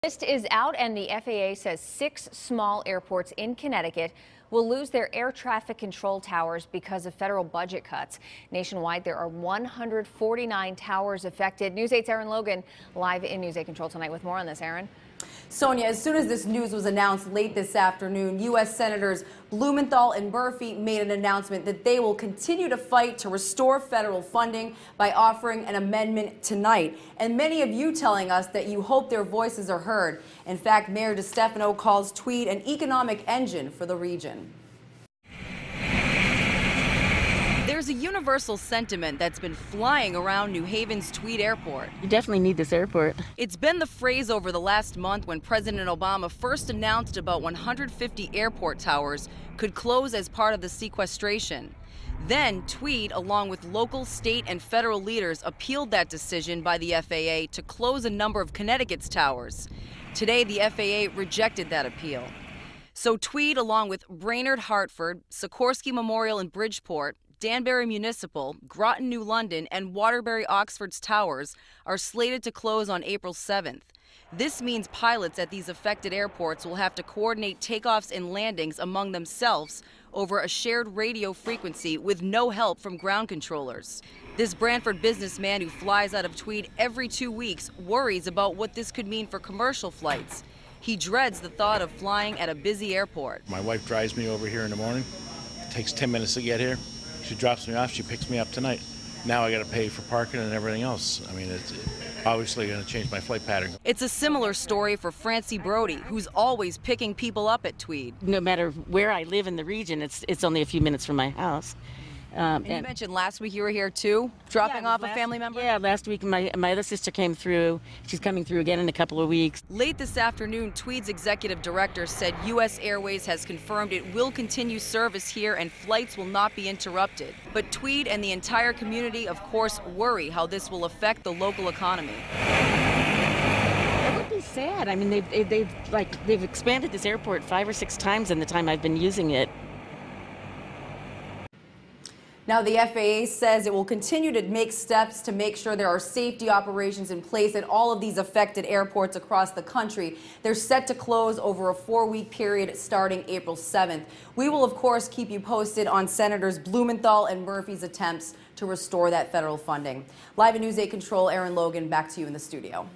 List is out, and the FAA says 6 small airports in Connecticut will lose their air traffic control towers because of federal budget cuts. Nationwide, there are 149 towers affected. News 8's Aaron Logan live in News 8 Control tonight with more on this. Aaron. Sonia, as soon as this news was announced late this afternoon, U.S. Senators Blumenthal and Murphy made an announcement that they will continue to fight to restore federal funding by offering an amendment tonight. And many of you telling us that you hope their voices are heard. In fact, Mayor DeStefano calls Tweed an economic engine for the region. There's a universal sentiment that's been flying around New Haven's Tweed Airport. You definitely need this airport. It's been the phrase over the last month when President Obama first announced about 150 airport towers could close as part of the sequestration. Then Tweed, along with local, state, and federal leaders, appealed that decision by the FAA to close a number of Connecticut's towers. Today, the FAA rejected that appeal. So Tweed, along with Brainerd, Hartford, Sikorsky Memorial in Bridgeport, Danbury Municipal, Groton, New London, and Waterbury Oxford's towers are slated to close on April 7th. This means pilots at these affected airports will have to coordinate takeoffs and landings among themselves over a shared radio frequency with no help from ground controllers. This Branford businessman who flies out of Tweed every 2 weeks worries about what this could mean for commercial flights. He dreads the thought of flying at a busy airport. My wife drives me over here in the morning. It takes 10 minutes to get here. She drops me off, she picks me up tonight. Now I got to pay for parking and everything else. I mean, it's obviously going to change my flight pattern. It's a similar story for Francie Brody, who's always picking people up at Tweed. No matter where I live in the region, it's only a few minutes from my house. And you mentioned last week you were here too, dropping off a family member? Yeah, last week my other sister came through. She's coming through again in a couple of weeks. Late this afternoon, Tweed's executive director said U.S. Airways has confirmed it will continue service here and flights will not be interrupted. But Tweed and the entire community, of course, worry how this will affect the local economy. It would be sad. I mean, they've expanded this airport 5 or 6 times in the time I've been using it. Now, the FAA says it will continue to make steps to make sure there are safety operations in place at all of these affected airports across the country. They're set to close over a 4-week period starting April 7th. We will, of course, keep you posted on Senators Blumenthal and Murphy's attempts to restore that federal funding. Live in News 8 Control, Aaron Logan, back to you in the studio.